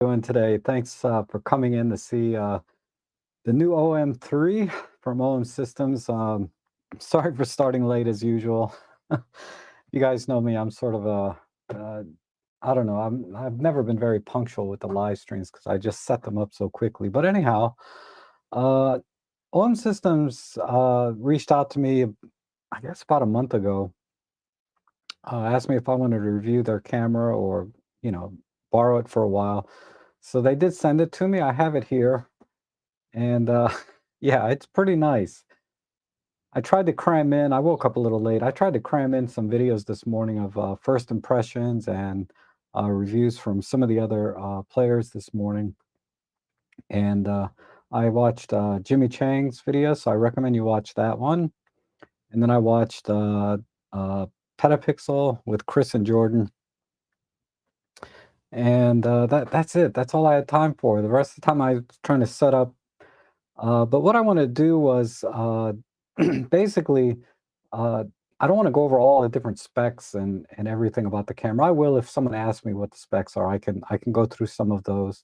Doing today? Thanks for coming in to see the new OM3 from OM Systems. Sorry for starting late as usual. You guys know me. I'm sort of I don't know. I've never been very punctual with the live streams because I just set them up so quickly. But anyhow, uh, OM Systems reached out to me, I guess about a month ago. Asked me if I wanted to review their camera or you know borrow it for a while. So they did send it to me. I have it here. And, yeah, it's pretty nice. I tried to cram in I woke up a little late. I tried to cram in some videos this morning of, first impressions and, reviews from some of the other, players this morning. And, I watched, Jimmy Chang's video, so I recommend you watch that one. And then I watched, uh, Petapixel with Chris and Jordan. And, that's it. That's all I had time for. The rest of the time I was trying to set up. But what I want to do was basically, uh, I don't want to go over all the different specs and everything about the camera. I will if someone asks me what the specs are. I can go through some of those.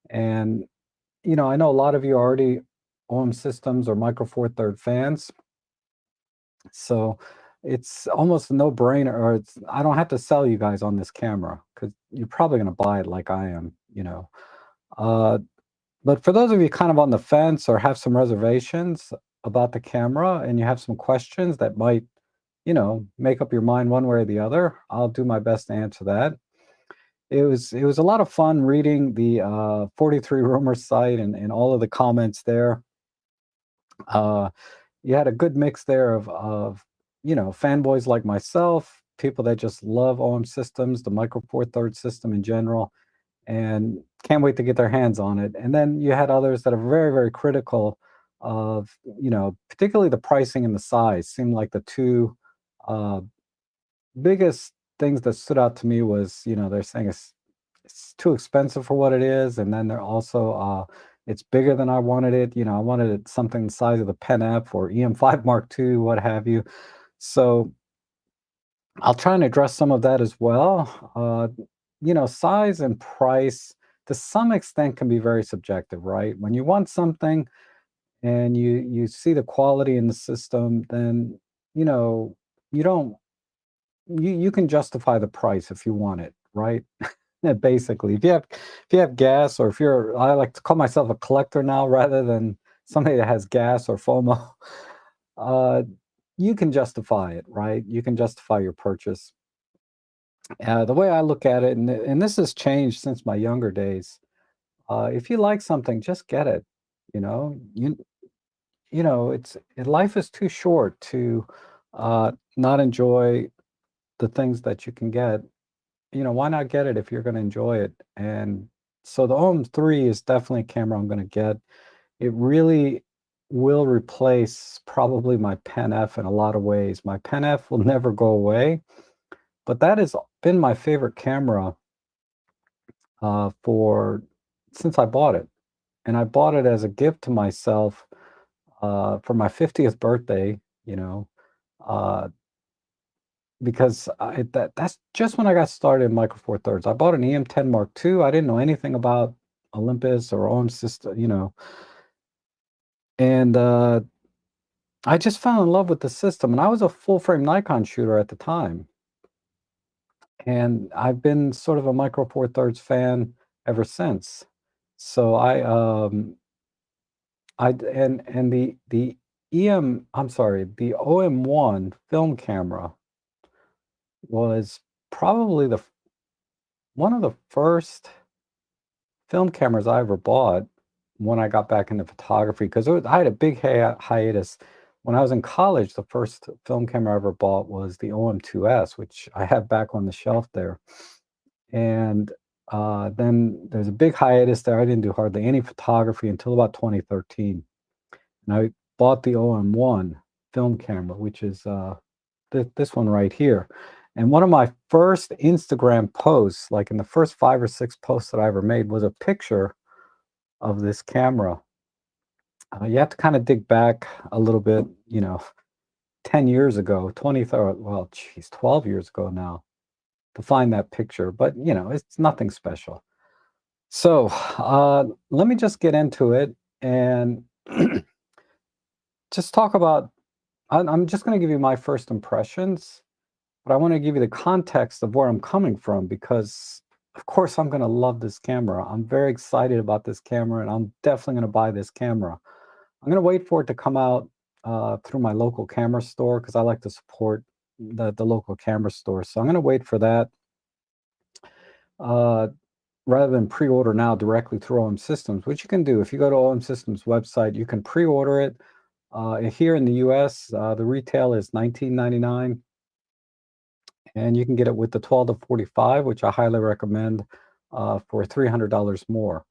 And I know a lot of you are already OM Systems or Micro Four Third fans, so it's almost a no-brainer. Or I don't have to sell you guys on this camera because you're probably going to buy it like I am. Uh, but for those of you kind of on the fence or have some reservations about the camera and you have some questions that might, make up your mind one way or the other, I'll do my best to answer that. It was a lot of fun reading the 43 Rumor site and all of the comments there. Uh, you had a good mix there of fanboys like myself, people that just love OM Systems, the Micro Four Thirds system in general, and can't wait to get their hands on it. And then you had others that are very, very critical of, particularly the pricing and the size. Seemed like the two uh, biggest things that stood out to me was, they're saying it's too expensive for what it is, and then they're also it's bigger than I wanted it. I wanted it something the size of the Pen F or EM5 Mark II, what have you. So I'll try and address some of that as well. Size and price to some extent can be very subjective, right? When you want something and you see the quality in the system, then you know you don't you can justify the price if you want it, right? Yeah, basically, if you have gas, or if you're I like to call myself a collector now rather than somebody that has gas or FOMO. uh, you can justify it, right? You can justify your purchase. The way I look at it, and this has changed since my younger days. If you like something, just get it. You know, you life is too short to not enjoy the things that you can get. Why not get it if you're going to enjoy it? And so the OM3 is definitely a camera I'm going to get. It really will replace probably my Pen F in a lot of ways. My Pen F will never go away, but that has been my favorite camera for since I bought it. And I bought it as a gift to myself for my 50th birthday, uh, because that's just when I got started in Micro Four Thirds. I bought an EM10 Mark II. I didn't know anything about Olympus or OM system, and I just fell in love with the system. And I was a full frame Nikon shooter at the time, and I've been sort of a Micro Four Thirds fan ever since. So and the I'm sorry, the OM1 film camera was probably one of the first film cameras I ever bought when I got back into photography, because I had a big hiatus. When I was in college, the first film camera I ever bought was the OM2S, which I have back on the shelf there. And then there's a big hiatus there. I didn't do hardly any photography until about 2013. And I bought the OM1 film camera, which is this one right here. And one of my first Instagram posts, like in the first 5 or 6 posts that I ever made, was a picture of this camera. You have to kind of dig back a little bit, 10 years ago, 20, well, geez, 12 years ago now to find that picture. But, it's nothing special. So, let me just get into it and just talk about. I'm just going to give you my first impressions, but I want to give you the context of where I'm coming from because, of course, I'm going to love this camera. I'm very excited about this camera, and I'm definitely going to buy this camera. I'm going to wait for it to come out through my local camera store because I like to support the local camera store. So I'm going to wait for that. Uh, Rather than pre-order now directly through OM Systems, which you can do. If you go to OM Systems website, you can pre-order it. Here in the US, the retail is $19.99, and you can get it with the 12 to 45, which I highly recommend for $300 more.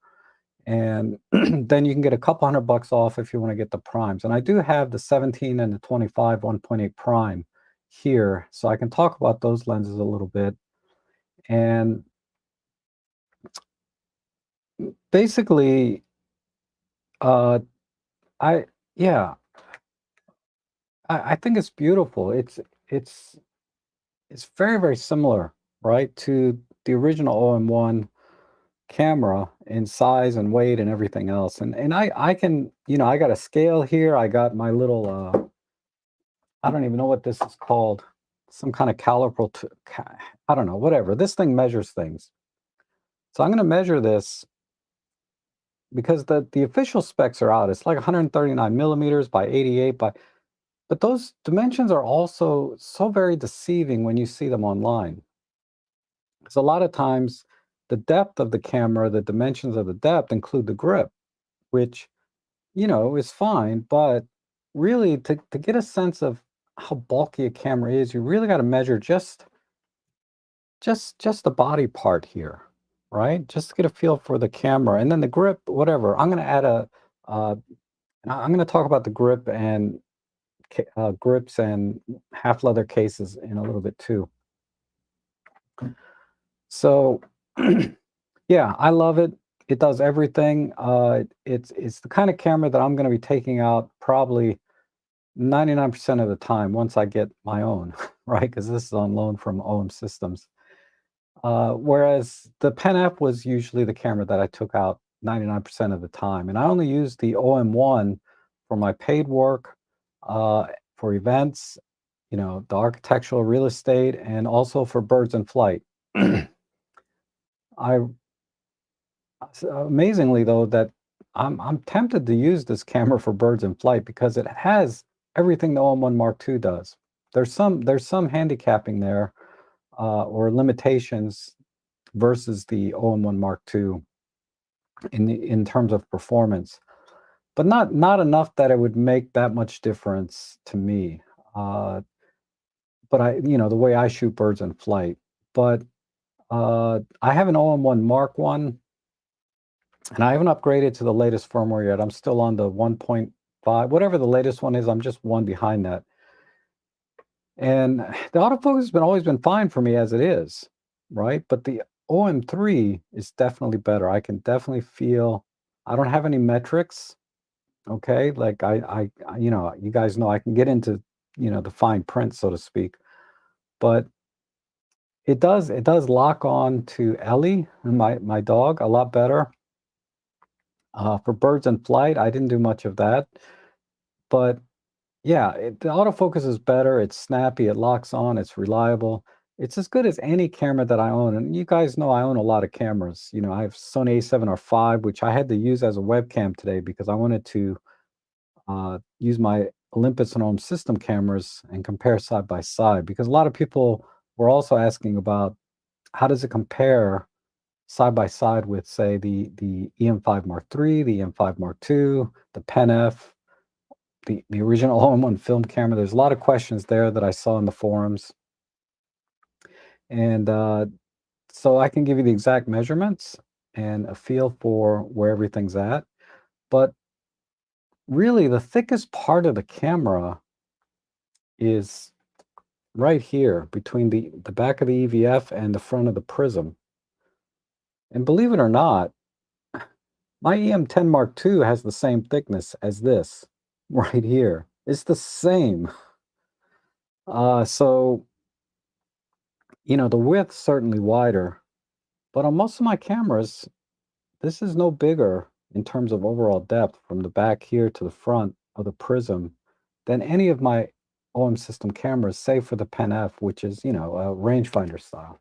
And then you can get a couple $100 off if you want to get the primes. And I do have the 17 and the 25 1.8 prime here, so I can talk about those lenses a little bit. And basically, uh, I yeah, I think it's beautiful. It's it's very, very similar, right, to the original OM1 camera in size and weight and everything else. And I can, I got a scale here. I got my little I don't even know what this is called. Some kind of caliper I don't know, whatever. This thing measures things. So I'm going to measure this because the official specs are out. It's like 139 millimeters by 88 by. But those dimensions are also so very deceiving when you see them online. Because a lot of times, the depth of the camera, the dimensions of the depth include the grip, which, is fine. But really, to get a sense of how bulky a camera is, you really got to measure just the body part here, right? Just to get a feel for the camera, and then the grip, whatever. I'm going to add uh, I'm going to talk about the grip and grips and half leather cases in a little bit too. So, yeah, I love it. It does everything. It's the kind of camera that I'm going to be taking out probably 99% of the time once I get my own, right? Because this is on loan from OM Systems. Whereas the Pen F was usually the camera that I took out 99% of the time, and I only used the OM1 for my paid work, uh, for events, the architectural real estate, and also for birds in flight. I Amazingly though that I'm tempted to use this camera for birds in flight because it has everything the OM1 Mark II does. There's some handicapping there or limitations versus the OM1 Mark II in terms of performance, but not enough that it would make that much difference to me. Uh, but the way I shoot birds in flight. But I have an OM1 Mark I, and I haven't upgraded to the latest firmware yet. I'm still on the 1.5, whatever the latest one is. I'm just one behind that. And the autofocus has always been fine for me as it is, right? But the OM3 is definitely better. I can definitely feel. I don't have any metrics. Okay, like you guys know I can get into the fine print, so to speak. But it does lock on to Ellie, my dog, a lot better. For birds in flight, I didn't do much of that. But yeah, the autofocus is better. It's snappy. It locks on. It's reliable. It's as good as any camera that I own. And you guys know I own a lot of cameras. I have Sony A7R5, which I had to use as a webcam today because I wanted to use my Olympus and Home system cameras and compare side by side. Because a lot of people were also asking about how does it compare side by side with, say, the EM5 Mark III, the EM5 Mark II, the Pen F, the original home-on film camera. There's a lot of questions there that I saw in the forums. And so I can give you the exact measurements and a feel for where everything's at. But really, the thickest part of the camera is right here between the back of the EVF and the front of the prism. And believe it or not, my EM10 Mark II has the same thickness as this right here. It's the same. So the width's certainly wider, but on most of my cameras, this is no bigger in terms of overall depth from the back here to the front of the prism than any of my OM system cameras, save for the Pen F, which is, a rangefinder style.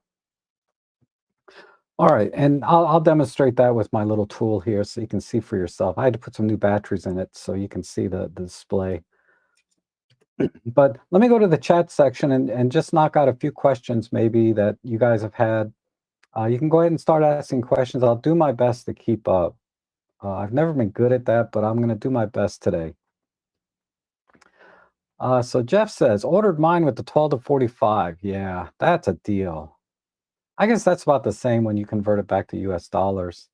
All right, and I'll demonstrate that with my little tool here so you can see for yourself. I had to put some new batteries in it so you can see the display. But let me go to the chat section and just knock out a few questions maybe that you guys have had. You can go ahead and start asking questions. I'll do my best to keep up. I've never been good at that, but I'm going to do my best today. So Jeff says, ordered mine with the 12 to 45. Yeah, that's a deal. I guess that's about the same when you convert it back to US dollars.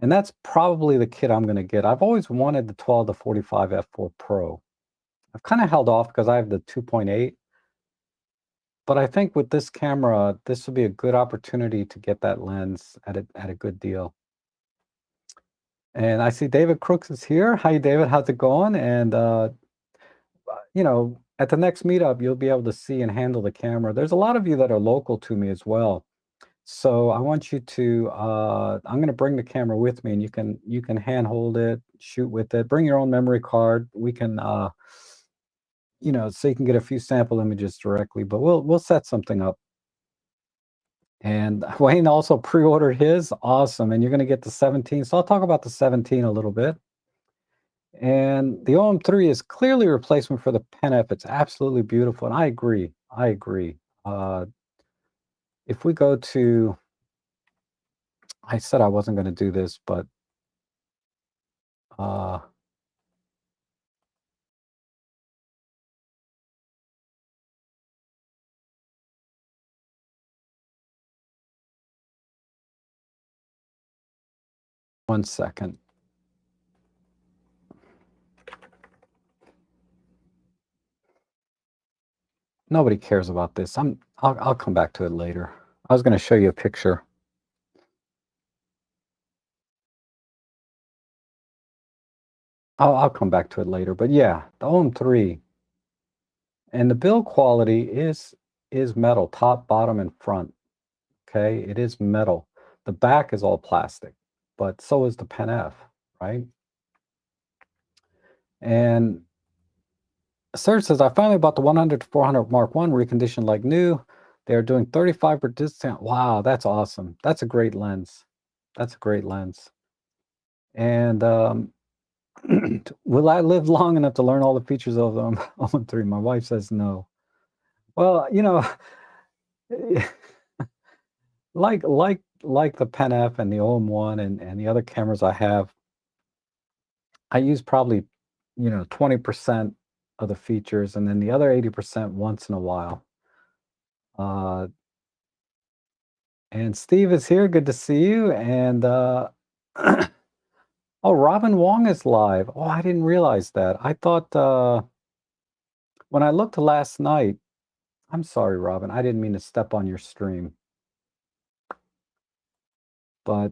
And that's probably the kit I'm going to get. I've always wanted the 12 to 45 f4 Pro. I've kind of held off because I have the 2.8. But I think with this camera, this would be a good opportunity to get that lens at a good deal. And I see David Crooks is here. Hi, David. How's it going? And, at the next meetup, you'll be able to see and handle the camera. There's a lot of you that are local to me as well. So I want you to, I'm going to bring the camera with me and you can handhold it, shoot with it, bring your own memory card. We can, so you can get a few sample images directly, but we'll set something up. And Wayne also pre-ordered his. Awesome. And you're going to get the 17. So I'll talk about the 17 a little bit. And the OM3 is clearly a replacement for the Pen F. It's absolutely beautiful. And I agree. I agree. If we go to, I said I wasn't going to do this, but one second. Nobody cares about this. I'll come back to it later. I was going to show you a picture. I'll come back to it later. But yeah, the OM3 and the build quality is metal, top, bottom, and front. Okay, it is metal. The back is all plastic, but so is the Pen F, right? And Serge says, I finally bought the 100 to 400 Mark 1 reconditioned like new. They're doing 35 per discount. Wow, that's awesome. That's a great lens. That's a great lens. And will I live long enough to learn all the features of the OM3? My wife says no. Well, like the Pen F and the OM1 and the other cameras I have, I use probably 20% of the features, and then the other 80% once in a while. And Steve is here. Good to see you. And oh, Robin Wong is live. Oh, I didn't realize that. I thought when I looked last night, I'm sorry, Robin. I didn't mean to step on your stream. But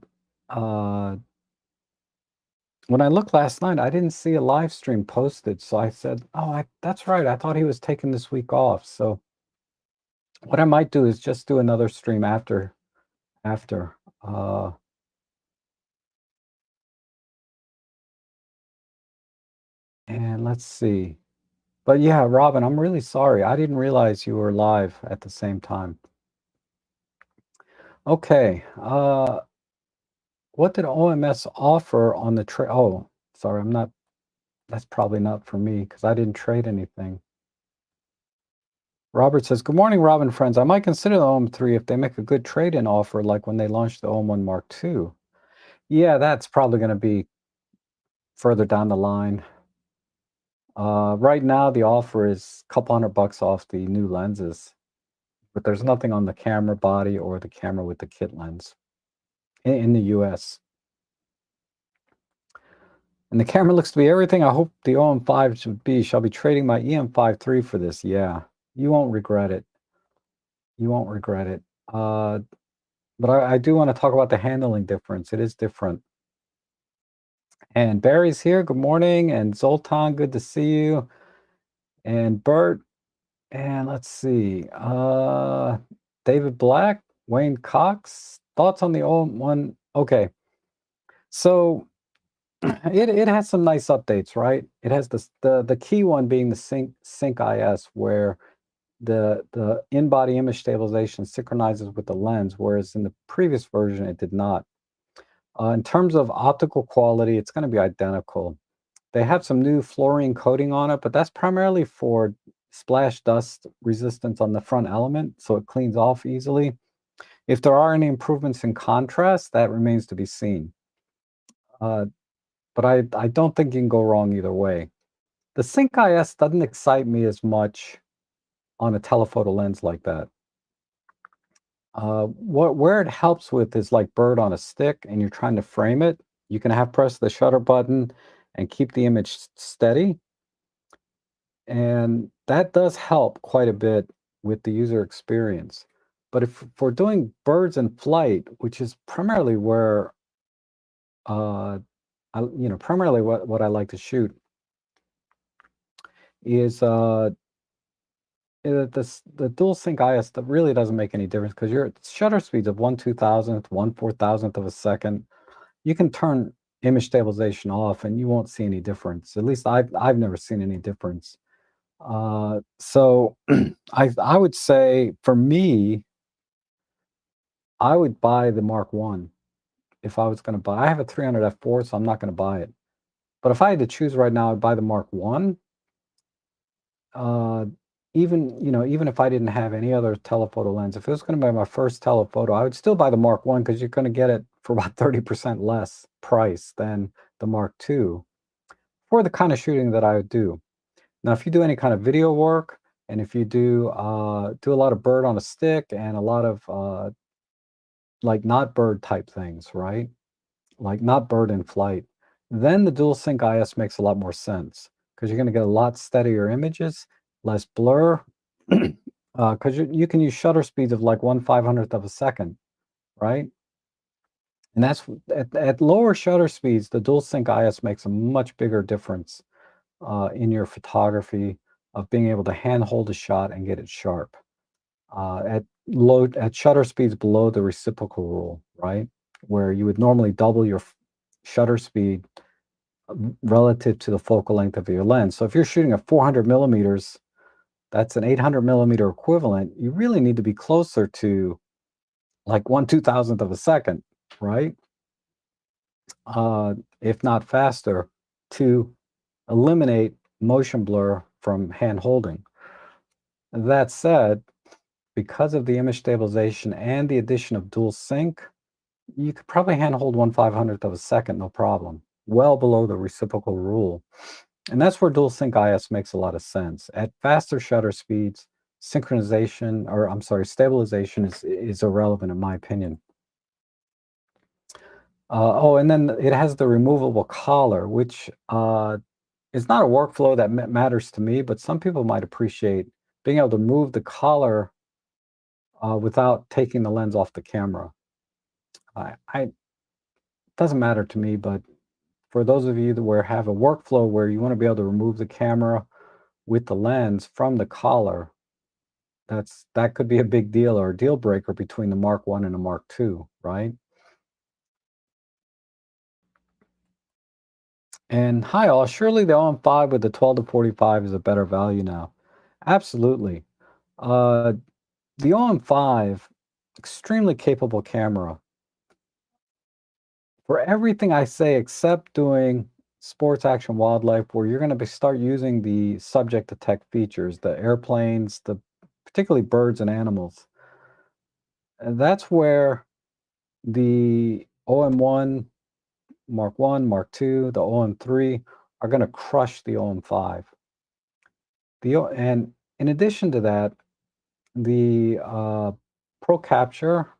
when I looked last night, I didn't see a live stream posted. So I said, oh, that's right. I thought he was taking this week off. So what I might do is just do another stream after. And let's see. But yeah, Robin, I'm really sorry. I didn't realize you were live at the same time. Okay. What did OMS offer on the trade? Oh, sorry, that's probably not for me because I didn't trade anything. Robert says, good morning, Robin friends. I might consider the OM3 if they make a good trade-in offer like when they launched the OM1 Mark II. Yeah, that's probably going to be further down the line. Right now, the offer is a couple $100 off the new lenses, but there's nothing on the camera body or the camera with the kit lens in the US. And the camera looks to be everything I hope the OM5 should be. Shall be trading my EM5 III for this. Yeah, you won't regret it. You won't regret it. But I do want to talk about the handling difference. It is different. And Barry's here. Good morning. And Zoltan, good to see you. And Bert. And let's see. David Black, Wayne Cox. Thoughts on the OM1? Okay. So it has some nice updates, right? It has the key one being the Sync IS, where the in-body image stabilization synchronizes with the lens, whereas in the previous version it did not. In terms of optical quality, it's going to be identical. They have some new fluorine coating on it, but that's primarily for splash dust resistance on the front element, so it cleans off easily. If there are any improvements in contrast, that remains to be seen. Uh, but I don't think you can go wrong either way. The Sync IS doesn't excite me as much on a telephoto lens like that. Where it helps with is like bird on a stick and you're trying to frame it, you can have press the shutter button and keep the image steady. And that does help quite a bit with the user experience. But if for doing birds in flight, which is primarily where uh, primarily what I like to shoot is the dual sync IS that really doesn't make any difference because your shutter speeds of 1/2000th, 1/4000th of a second, you can turn image stabilization off and you won't see any difference. At least I've never seen any difference. So I would say for me, I would buy the Mark One if I was going to buy. I have a 300 f4, so I'm not going to buy it. But if I had to choose right now, I'd buy the Mark One. Uh, even if I didn't have any other telephoto lens, if it was going to be my first telephoto, I would still buy the Mark One because you're going to get it for about 30% less price than the Mark Two for the kind of shooting that I would do. Now, if you do any kind of video work, and if you do a lot of bird on a stick and a lot of like not bird type things, right? Like not bird in flight, then the dual sync IS makes a lot more sense because you're going to get a lot steadier images, less blur, because you can use shutter speeds of like 1/500th of a second, right? And that's at lower shutter speeds, the dual sync IS makes a much bigger difference in your photography of being able to hand hold a shot and get it sharp. At shutter speeds below the reciprocal rule, right? Where you would normally double your shutter speed relative to the focal length of your lens. So if you're shooting at 400 millimeters, that's an 800 millimeter equivalent. You really need to be closer to like 1/2000th of a second, right? If not faster, to eliminate motion blur from hand holding. That said, because of the image stabilization and the addition of dual sync, you could probably handhold 1/500th of a second, no problem, well below the reciprocal rule. And that's where dual sync IS makes a lot of sense. At faster shutter speeds, synchronization, or I'm sorry, stabilization is irrelevant in my opinion. Oh, and then it has the removable collar, which is not a workflow that matters to me, but some people might appreciate being able to move the collar without taking the lens off the camera. It doesn't matter to me, but for those of you that have a workflow where you want to be able to remove the camera with the lens from the collar, that could be a big deal or a deal breaker between the Mark One and the Mark Two, right? And hi all, surely the OM5 with the 12 to 45 is a better value now. Absolutely. Uh, the OM5, extremely capable camera. For everything I say except doing sports action wildlife where you're going to start using the subject detect features, the airplanes, the particularly birds and animals. And that's where the OM1, Mark 1, Mark 2, the OM3 are going to crush the OM5. And in addition to that, the Pro Capture,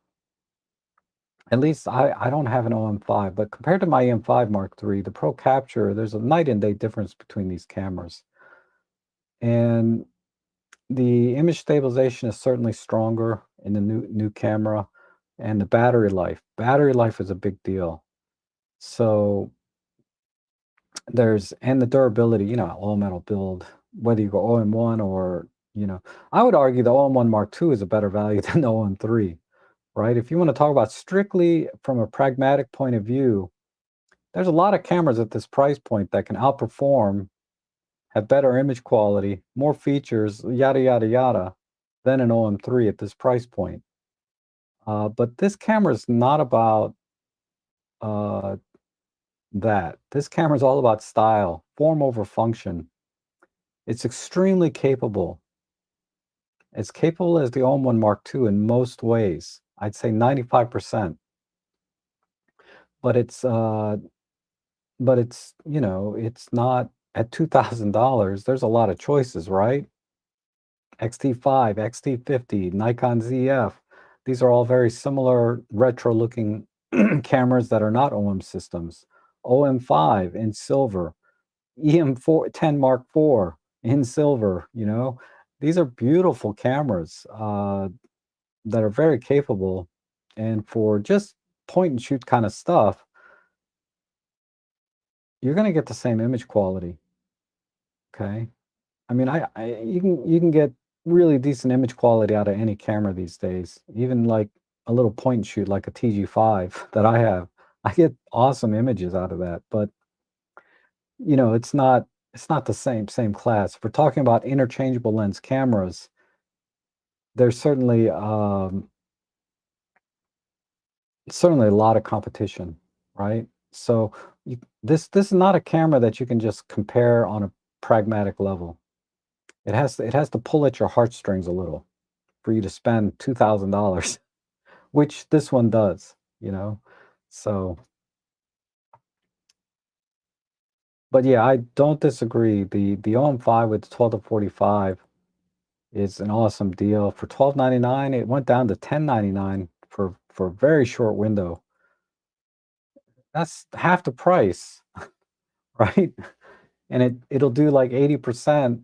at least I don't have an OM5, but compared to my EM5 Mark III, the Pro Capture, there's a night and day difference between these cameras. And the image stabilization is certainly stronger in the new camera, and the battery life. Battery life is a big deal. So and the durability, all metal build, whether you go OM1 or, I would argue the OM1 Mark II is a better value than the OM3, right? If you want to talk about strictly from a pragmatic point of view, there's a lot of cameras at this price point that can outperform, have better image quality, more features, yada, yada, yada, than an OM3 at this price point. But this camera is not about uh, that. This camera is all about style, form over function. It's extremely capable. As capable as the OM1 Mark II in most ways. I'd say 95%. But it's, you know, it's not at $2,000. There's a lot of choices, right? XT5, XT50, Nikon ZF. These are all very similar retro-looking cameras that are not OM systems. OM5 in silver, EM10 Mark IV in silver, you know. These are beautiful cameras that are very capable. And for just point and shoot kind of stuff, you're going to get the same image quality. Okay. I mean, you can get really decent image quality out of any camera these days. Even like a little point and shoot, like a TG5 that I have, I get awesome images out of that. But you know, it's not the same class. If we're talking about interchangeable lens cameras, there's certainly a lot of competition, right? So this is not a camera that you can just compare on a pragmatic level. It has to pull at your heartstrings a little for you to spend $2,000, which this one does, you know? So, but yeah, I don't disagree. The OM5 with the 12 to 45 is an awesome deal. For $12.99, it went down to $10.99 for a very short window. That's half the price, right? And it'll do like 80%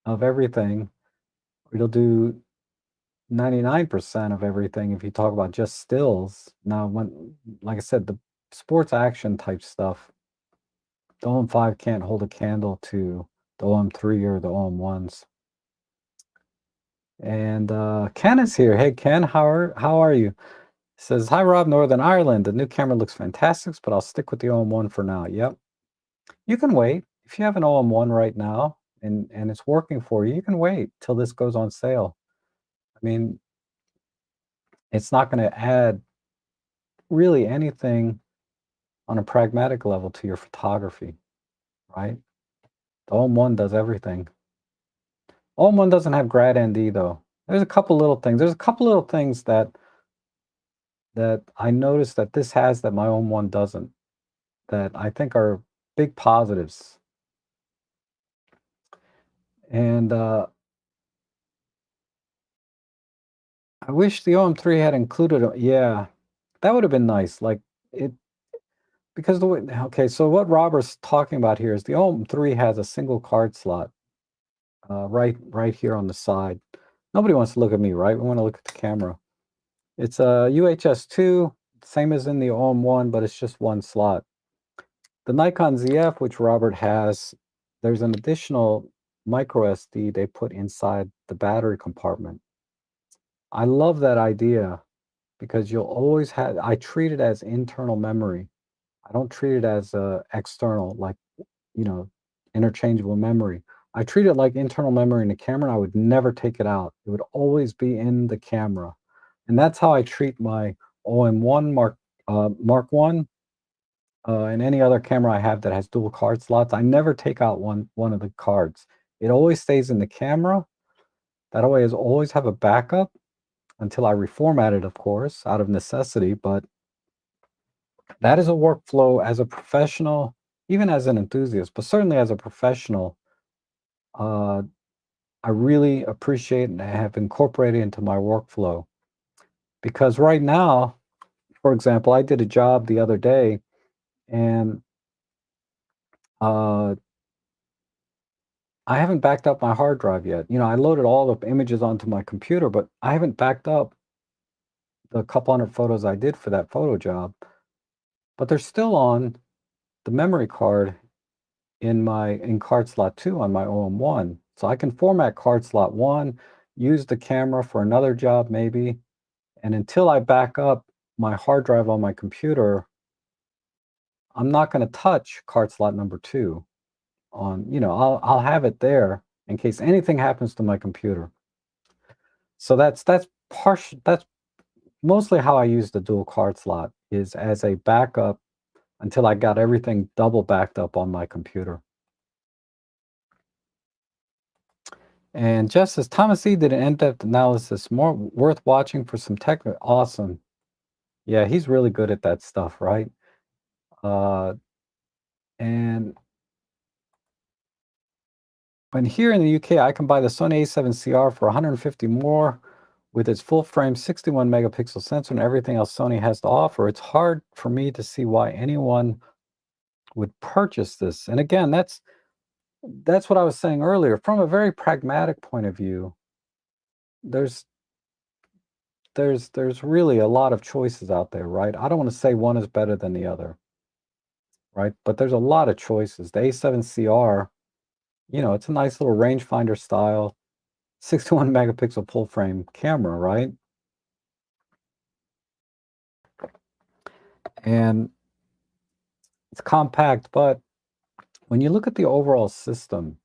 of everything. It'll do 99% of everything if you talk about just stills. Now, like I said, the sports action type stuff, the OM5 can't hold a candle to the OM3 or the OM1s. And Ken is here. Hey, Ken, how are you? Says, hi, Rob, Northern Ireland. The new camera looks fantastic, but I'll stick with the OM1 for now. Yep. You can wait. If you have an OM1 right now and it's working for you, you can wait till this goes on sale. I mean, it's not going to add really anything on a pragmatic level to your photography, right? The OM1 does everything. OM1 doesn't have grad ND though. There's a couple little things. There's a couple little things that I noticed that this has that my OM1 doesn't, that I think are big positives. And I wish the OM3 had included yeah, that would have been nice. Like it because the way okay, so what Robert's talking about here is the OM3 has a single card slot right here on the side. Nobody wants to look at me, right? We want to look at the camera. It's a UHS-2, same as in the OM1, but it's just one slot. The Nikon ZF, which Robert has, there's an additional micro SD they put inside the battery compartment. I love that idea because you'll always have, I treat it as internal memory. I don't treat it as external, like, you know, interchangeable memory. I treat it like internal memory in the camera, and I would never take it out. It would always be in the camera. And that's how I treat my OM1 Mark 1 and any other camera I have that has dual card slots. I never take out one of the cards. It always stays in the camera. That way I always have a backup until I reformat it, of course, out of necessity. But that is a workflow as a professional, even as an enthusiast, but certainly as a professional, uh, I really appreciate and have incorporated into my workflow. Because right now, for example, I did a job the other day and uh, I haven't backed up my hard drive yet. You know, I loaded all the images onto my computer, but I haven't backed up the couple hundred photos I did for that photo job. But they're still on the memory card in card slot 2 on my OM1. So I can format card slot 1, use the camera for another job maybe, and until I back up my hard drive on my computer, I'm not gonna touch card slot number 2 on, I'll have it there in case anything happens to my computer. So that's mostly how I use the dual card slot, is as a backup until I got everything double backed up on my computer. And just as Thomas E. did an in-depth analysis, more worth watching for some technical. Awesome. Yeah, he's really good at that stuff, right? Uh, and when here in the UK, I can buy the Sony A7CR for 150 more with its full frame 61 megapixel sensor and everything else Sony has to offer. It's hard for me to see why anyone would purchase this. And again, that's what I was saying earlier. From a very pragmatic point of view, there's there's really a lot of choices out there, right? I don't want to say one is better than the other, right? But there's a lot of choices. The A7CR, it's a nice little rangefinder style 61 megapixel full frame camera, right? And it's compact, but when you look at the overall system,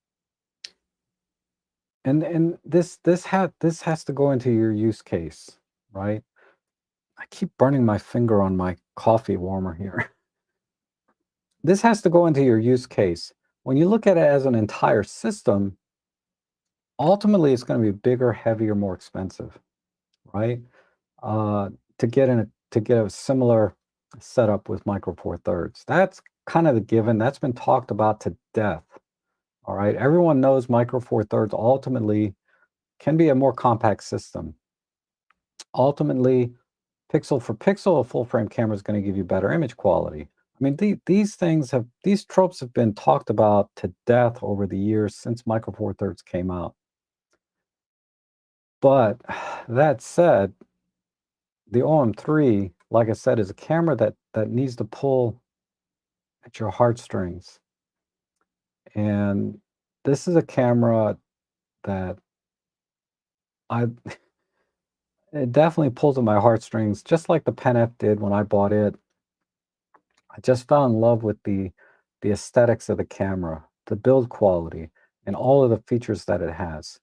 and this has to go into your use case, right? I keep burning my finger on my coffee warmer here. This has to go into your use case. When you look at it as an entire system, ultimately it's going to be bigger, heavier, more expensive, right? Uh, to get a similar setup with Micro Four Thirds. That's kind of the given. That's been talked about to death. All right. Everyone knows Micro Four Thirds ultimately can be a more compact system. Ultimately, pixel for pixel, a full frame camera is going to give you better image quality. I mean, these tropes have been talked about to death over the years since Micro Four Thirds came out. But that said, the OM3, like I said, is a camera that needs to pull at your heartstrings. And this is a camera that I it definitely pulls at my heartstrings, just like the Pen F did when I bought it. I just fell in love with the aesthetics of the camera, the build quality, and all of the features that it has.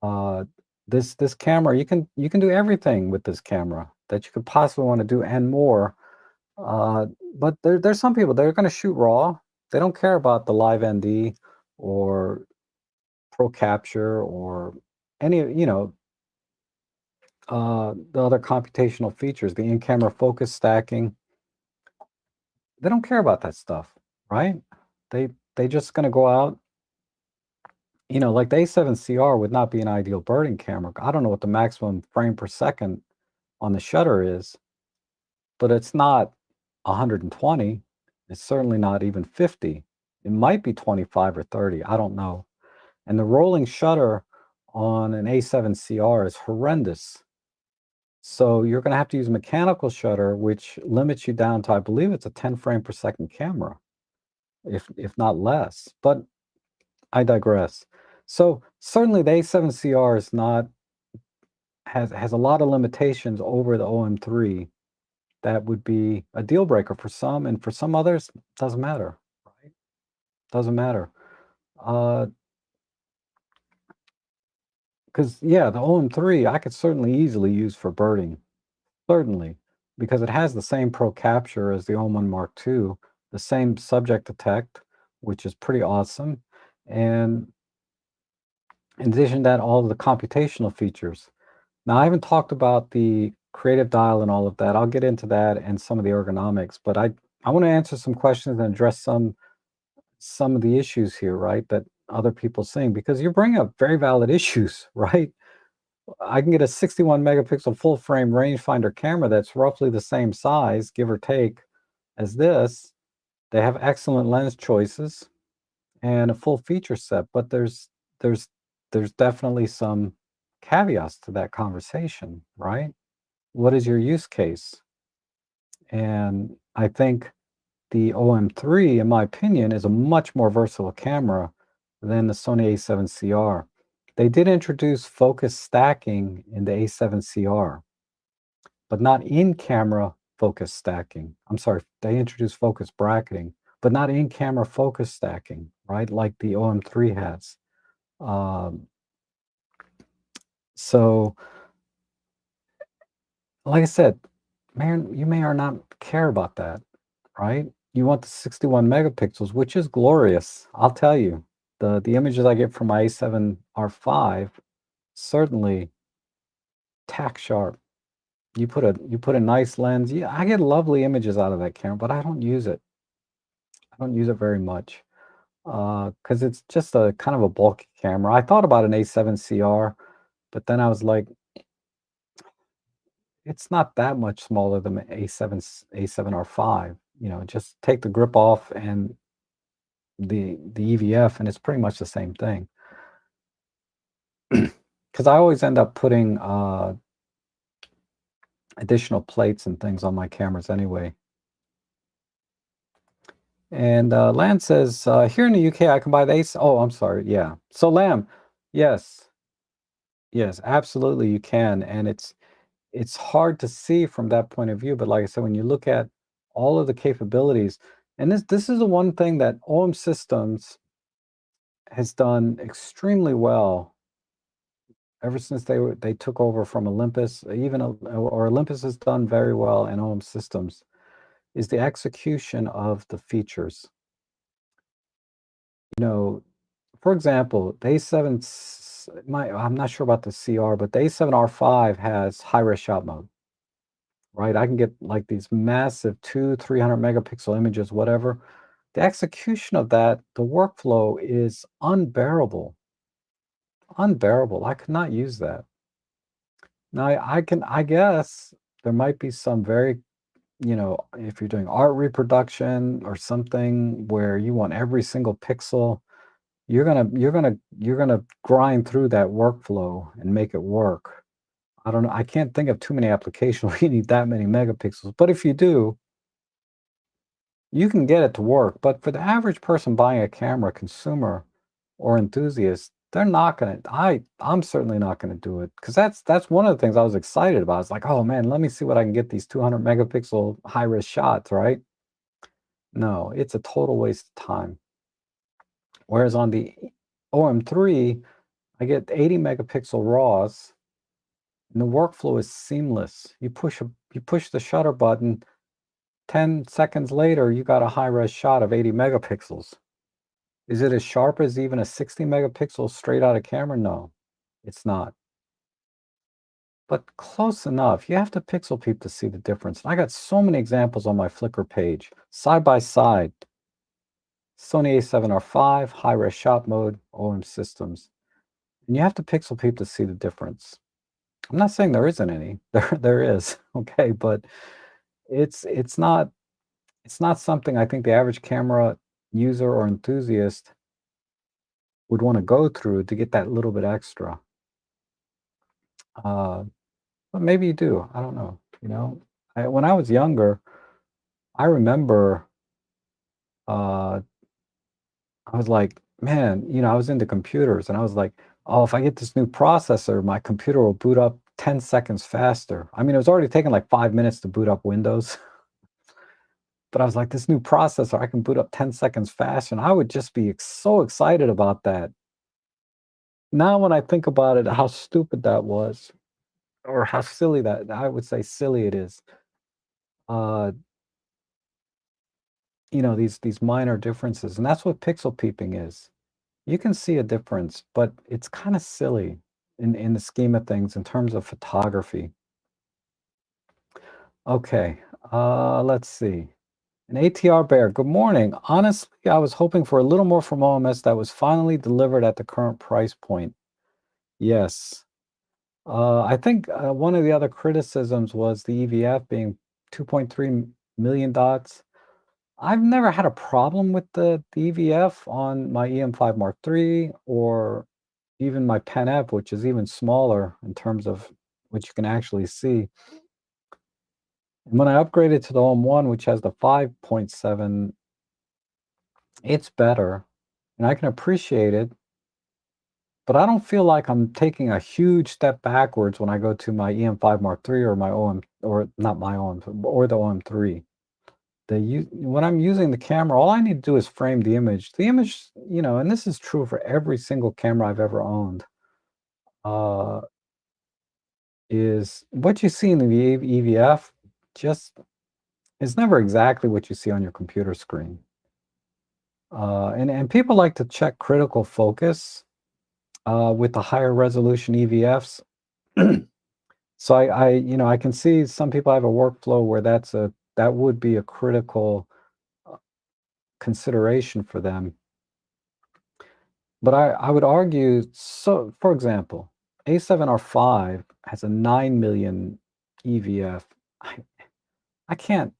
Uh, this camera, you can do everything with this camera that you could possibly want to do and more. Uh, but there's some people that are going to shoot raw. They don't care about the live ND or pro capture or any, the other computational features, the in-camera focus stacking. They don't care about that stuff, right? They just going to go out. Like the A7CR would not be an ideal birding camera. I don't know what the maximum frame per second on the shutter is, but it's not 120. It's certainly not even 50. It might be 25 or 30. I don't know. And the rolling shutter on an A7CR is horrendous. So you're going to have to use mechanical shutter, which limits you down to, I believe it's a 10 frame per second camera, if not less. But I digress. So certainly the A7CR is not has a lot of limitations over the OM3 that would be a deal breaker for some, and for some others, doesn't matter, right? Doesn't matter. Because yeah, the OM3 I could certainly easily use for birding, certainly, because it has the same pro capture as the OM1 Mark II, the same subject detect, which is pretty awesome, and in addition to that, all of the computational features. Now, I haven't talked about the creative dial and all of that. I'll get into that and some of the ergonomics, but I want to answer some questions and address some of the issues here, right? That other people saying, because you're bringing up very valid issues, right? I can get a 61 megapixel full frame rangefinder camera that's roughly the same size, give or take, as this. They have excellent lens choices and a full feature set, but there's there's definitely some caveats to that conversation, right? What is your use case? And I think the OM3, in my opinion, is a much more versatile camera than the Sony A7CR. They did introduce focus stacking in the A7CR, but not in camera focus stacking. I'm sorry, they introduced focus bracketing, but not in-camera focus stacking, right? Like the OM3 has. Um, so, like I said, man, you may or not care about that, right? You want the 61 megapixels, which is glorious. I'll tell you, the images I get from my A7R5 certainly tack sharp. You put a nice lens. Yeah, I get lovely images out of that camera, but I don't use it. I don't use it very much because it's just a kind of a bulky camera. I thought about an A7CR, but then I was like, it's not that much smaller than the A7R5. You know, just take the grip off and the EVF, and it's pretty much the same thing. Because I always end up putting additional plates and things on my cameras anyway. And Lam says, here in the UK, I can buy the Ace. Oh, I'm sorry. Yeah. So Lam, yes, yes, absolutely you can. And it's hard to see from that point of view. But like I said, when you look at all of the capabilities, and this is the one thing that OM Systems has done extremely well ever since they took over from Olympus, even or Olympus has done very well in OM Systems, is the execution of the features. You know, for example, the A7, I'm not sure about the CR, but the A7R5 has high-res shot mode, right? I can get like these massive 300 megapixel images, whatever. The execution of that, the workflow is unbearable, unbearable. I could not use that. Now I guess there might be some very, if you're doing art reproduction or something where you want every single pixel, you're gonna grind through that workflow and make it work. I don't know. I can't think of too many applications where you need that many megapixels. But if you do, you can get it to work. But for the average person buying a camera, consumer or enthusiast, they're not gonna. I'm certainly not gonna do it because that's one of the things I was excited about. It's like, oh man, let me see what I can get these 200 megapixel high res shots, right? No, it's a total waste of time. Whereas on the OM3, I get 80 megapixel RAWs, and the workflow is seamless. You push the shutter button, 10 seconds later, you got a high-res shot of 80 megapixels. Is it as sharp as even a 60 megapixel straight out of camera? No, it's not. But close enough. You have to pixel peep to see the difference. I got so many examples on my Flickr page, side by side. Sony A7R5, high-res shot mode, OM systems. And you have to pixel peep to see the difference. I'm not saying there isn't any. There is, okay, but it's not something I think the average camera user or enthusiast would want to go through to get that little bit extra. Uh, but maybe you do. I don't know. When I was younger, I remember uh, I was like, man, I was into computers, and I was like, oh, if I get this new processor, my computer will boot up 10 seconds faster. I mean, it was already taking like 5 minutes to boot up Windows. But I was like, this new processor, I can boot up 10 seconds faster. And I would just be so excited about that. Now, when I think about it, how stupid that was, or how silly that, I would say silly it is. Uh, these minor differences. And that's what pixel peeping is. You can see a difference, but it's kind of silly in the scheme of things in terms of photography. Okay, let's see. An ATR Bear, good morning. Honestly, I was hoping for a little more from OMS that was finally delivered at the current price point. Yes. I think one of the other criticisms was the EVF being 2.3 million dots. I've never had a problem with the EVF on my EM5 Mark III or even my Pen F, which is even smaller in terms of what you can actually see. And when I upgraded to the OM1, which has the 5.7, it's better, and I can appreciate it. but I don't feel like I'm taking a huge step backwards when I go to my EM5 Mark III or my OM, or not my OM, or the OM3. When I'm using the camera, all I need to do is frame the image. The image, and this is true for every single camera I've ever owned, uh, is what you see in the EVF just is never exactly what you see on your computer screen. And people like to check critical focus with the higher resolution EVFs. So I can see some people have a workflow where that would be a critical uh, consideration for them. But I would argue, so for example, A7R5 has a 9 million EVF. I, I can't,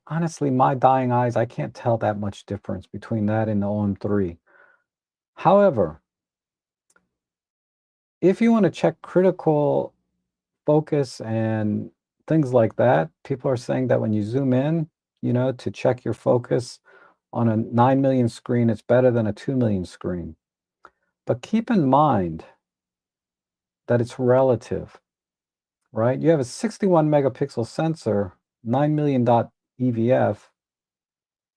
honestly, my dying eyes, I can't tell that much difference between that and the OM3. However, if you want to check critical focus and things like that, people are saying that when you zoom in, to check your focus on a 9 million screen, it's better than a 2 million screen. But keep in mind that it's relative, right? You have a 61 megapixel sensor, 9 million dot EVF.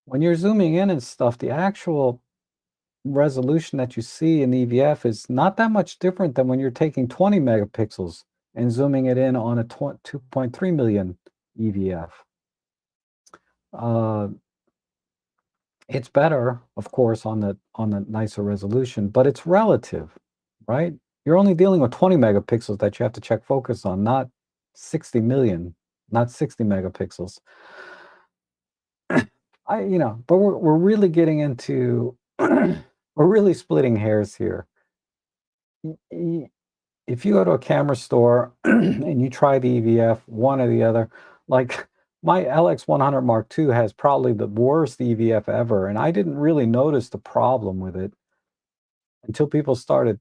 When you're zooming in and stuff, the actual resolution that you see in EVF is not that much different than when you're taking 20 megapixels and zooming it in on a 2.3 million EVF. Uh, it's better, of course, on the nicer resolution, but it's relative, right? You're only dealing with 20 megapixels that you have to check focus on, not 60 million, not 60 megapixels. But we're really getting into we're really splitting hairs here. If you go to a camera store and you try the EVF, one or the other, like my LX100 Mark II has probably the worst EVF ever, and I didn't really notice the problem with it until people started,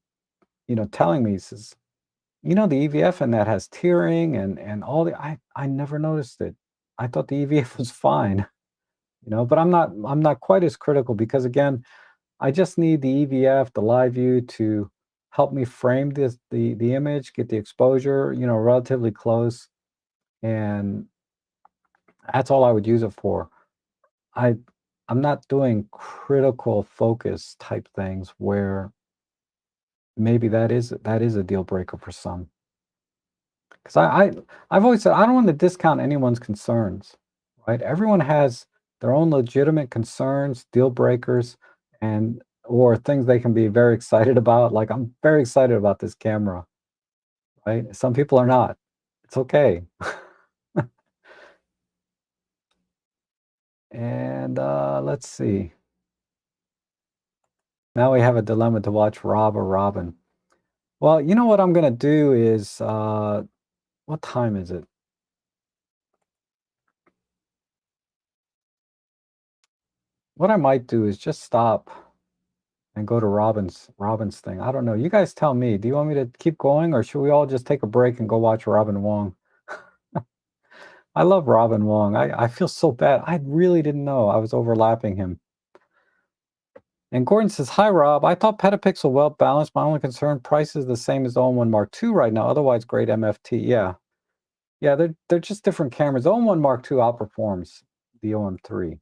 telling me, says, the EVF in that has tearing and all the I never noticed it. I thought the EVF was fine, but I'm not quite as critical because again, I just need the EVF, the live view to help me frame the image, get the exposure, relatively close, and that's all I would use it for. I I'm not doing critical focus type things where maybe that is a deal breaker for some. Because I've always said I don't want to discount anyone's concerns, right? Everyone has their own legitimate concerns, deal breakers, and or things they can be very excited about. Like I'm very excited about this camera, right? Some people are not. It's okay. And let's see. Now we have a dilemma to watch Rob or Robin. Well, you know what I'm gonna do is what time is it? What I might do is just stop and go to Robin's thing. I don't know. You guys tell me. Do you want me to keep going or should we all just take a break and go watch Robin Wong? I love Robin Wong. I feel so bad. I really didn't know I was overlapping him. And Gordon says, "Hi Rob. I thought Petapixel well balanced. My only concern price is the same as the OM1 Mark II right now. Otherwise, great MFT." Yeah, yeah. They're just different cameras. The OM1 Mark II outperforms the OM3.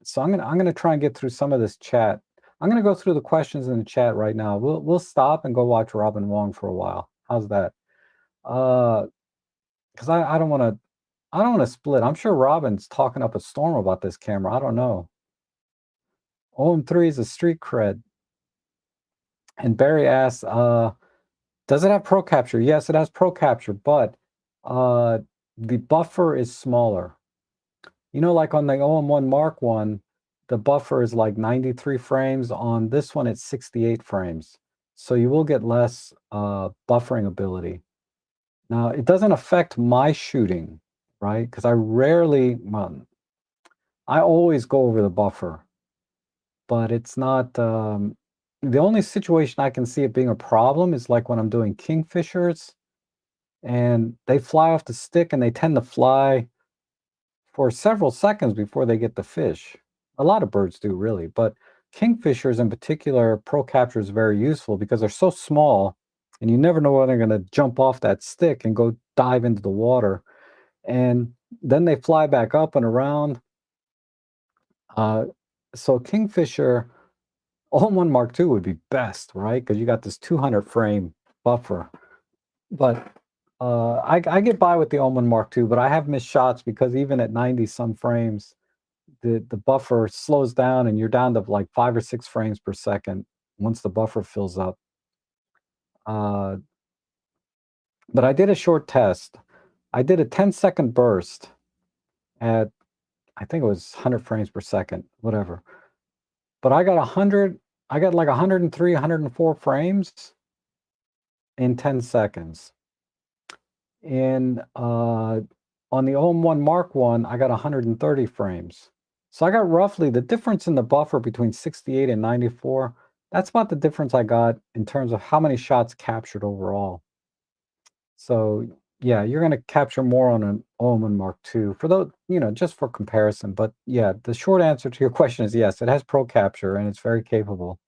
So I'm gonna try and get through some of this chat. I'm gonna go through the questions in the chat right now. We'll stop and go watch Robin Wong for a while. How's that? Because I don't wanna split. I'm sure Robin's talking up a storm about this camera. I don't know. OM3 is a street cred. And Barry asks, does it have Pro Capture? Yes, it has Pro Capture, but uh, the buffer is smaller. Like on the OM1 Mark I, the buffer is like 93 frames. On this one, it's 68 frames. So you will get less buffering ability. Now, it doesn't affect my shooting, right? Because I always go over the buffer, but it's not, the only situation I can see it being a problem is like when I'm doing kingfishers and they fly off the stick and they tend to fly for several seconds before they get the fish. A lot of birds do really, but kingfishers in particular, Pro Capture is very useful because they're so small and you never know when they're going to jump off that stick and go dive into the water. And then they fly back up and around. So Kingfisher All-in-One Mark II would be best, right? Because you got this 200 frame buffer. But I get by with the All-in-One Mark II, but I have missed shots because even at 90 some frames, the buffer slows down and you're down to like 5 or 6 frames per second once the buffer fills up. But I did a short test. I did a 10-second burst at, I think it was 100 frames per second, whatever. But I got like 103, 104 frames in 10 seconds. And on the All-in-One Mark I, I got 130 frames. So I got roughly the difference in the buffer between 68 and 94. That's about the difference I got in terms of how many shots captured overall. So yeah, you're going to capture more on an All-in-One Mark II for those, just for comparison. But yeah, the short answer to your question is yes, it has Pro Capture and it's very capable.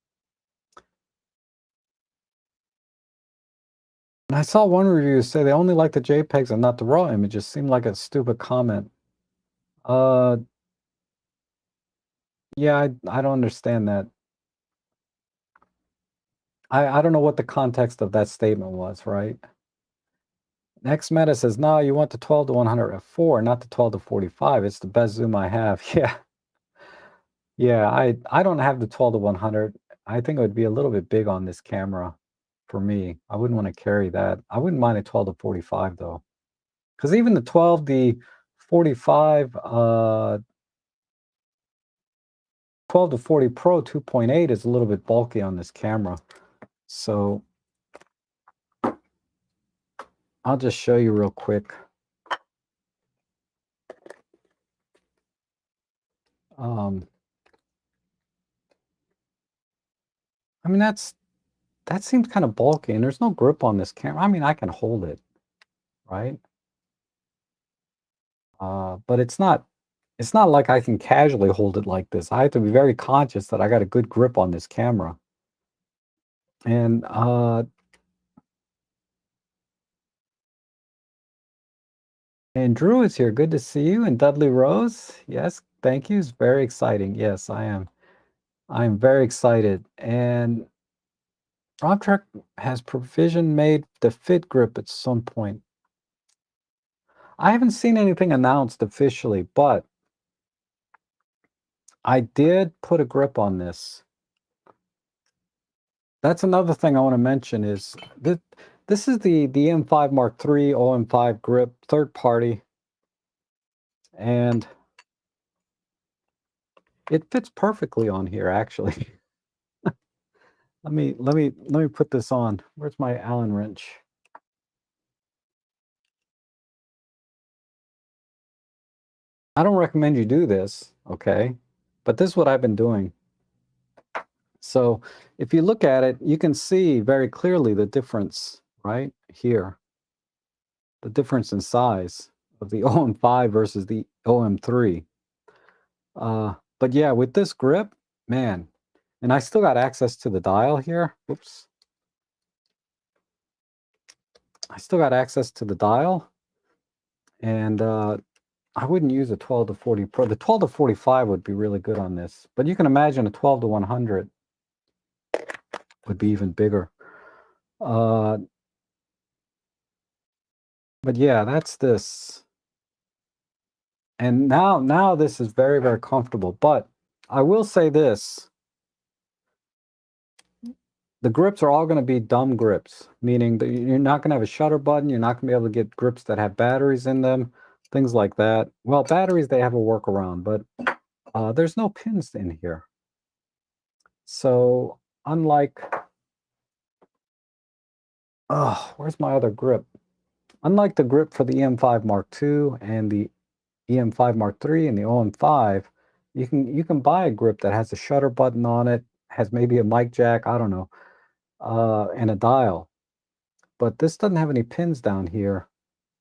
And I saw one review say they only like the JPEGs and not the raw images. Seemed like a stupid comment. Yeah, I don't understand that. I don't know what the context of that statement was, right? Next Meta says, no, you want the 12 to 100 f4, not the 12 to 45. It's the best zoom I have. Yeah. Yeah, I don't have the 12 to 100. I think it would be a little bit big on this camera for me. I wouldn't want to carry that. I wouldn't mind a 12 to 45 though. Because even the 12, the 45, 12 to 40 Pro 2.8 is a little bit bulky on this camera. So I'll just show you real quick. I mean, that seems kind of bulky, and there's no grip on this camera. I mean, I can hold it, right? But it's not like I can casually hold it like this. I have to be very conscious that I got a good grip on this camera. And Drew is here. Good to see you. And Dudley Rose, yes, thank you. It's very exciting. Yes, I am. I'm very excited. And Robtrek has provision made the fit grip at some point. I haven't seen anything announced officially, but I did put a grip on this. That's another thing I want to mention is that this is the M5 Mark III OM5 grip, third party, and it fits perfectly on here actually. let me put this on. Where's my Allen wrench? I don't recommend you do this, okay? But this is what I've been doing. So if you look at it, you can see very clearly the difference right here. The difference in size of the OM5 versus the OM3. But yeah, with this grip, man, and I still got access to the dial here. Whoops. I still got access to the dial, and I wouldn't use a 12 to 40 Pro. The 12 to 45 would be really good on this, but you can imagine a 12 to 100 would be even bigger. But yeah, that's this. And now this is very, very comfortable. But I will say this. The grips are all going to be dumb grips, meaning that you're not going to have a shutter button. You're not going to be able to get grips that have batteries in them, things like that. Well, batteries, they have a workaround, but there's no pins in here. So unlike, where's my other grip? Unlike the grip for the EM5 Mark II and the EM5 Mark III and the OM5, you can buy a grip that has a shutter button on it, has maybe a mic jack, I don't know, and a dial. But this doesn't have any pins down here.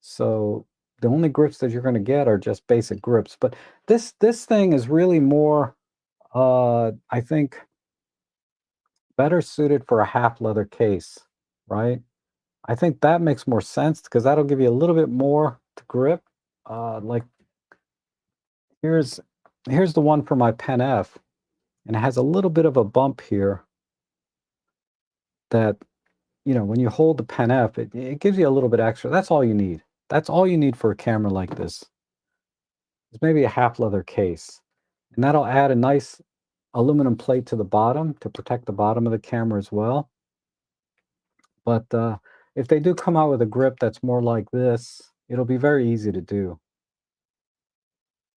So the only grips that you're going to get are just basic grips. But this thing is really more, I think, better suited for a half leather case, right? I think that makes more sense because that'll give you a little bit more to grip. Like here's here's the one for my Pen F, and it has a little bit of a bump here that, when you hold the Pen F, it gives you a little bit extra. That's all you need. That's all you need for a camera like this. It's maybe a half leather case. And that'll add a nice aluminum plate to the bottom to protect the bottom of the camera as well. But if they do come out with a grip that's more like this, it'll be very easy to do.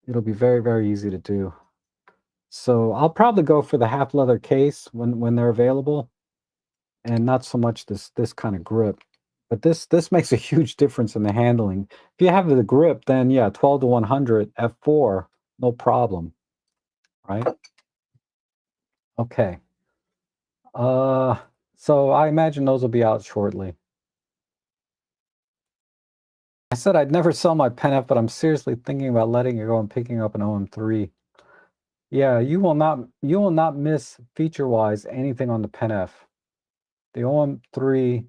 It'll be very, very easy to do. So I'll probably go for the half leather case when they're available, and not so much this kind of grip. But this makes a huge difference in the handling. If you have the grip, then yeah, 12 to 100 f4, no problem, right? Okay. Uh, so I imagine those will be out shortly. I said I'd never sell my Pen F, but I'm seriously thinking about letting it go and picking up an OM3. Yeah, you will not miss feature-wise anything on the Pen F. The OM3,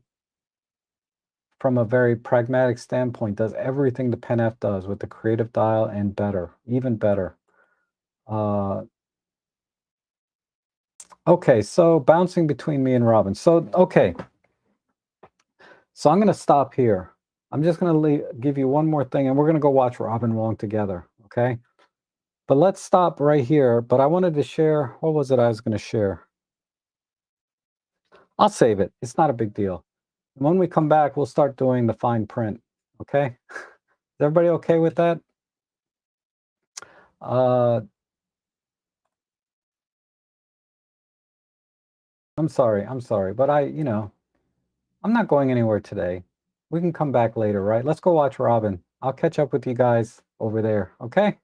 from a very pragmatic standpoint, does everything the Pen F does with the creative dial and better, even better. Uh, okay, so bouncing between me and Robin. So, okay, so I'm going to stop here. I'm just going to give you one more thing, and we're going to go watch Robin Wong together, okay? But let's stop right here. But I wanted to share, what was it I was going to share? I'll save it. It's not a big deal. And when we come back, we'll start doing the fine print, okay? Is everybody okay with that? Uh, I'm sorry, but I'm not going anywhere today. We can come back later, right? Let's go watch Robin. I'll catch up with you guys over there, okay?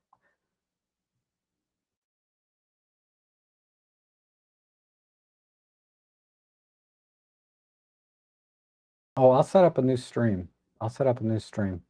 Oh, I'll set up a new stream. I'll set up a new stream.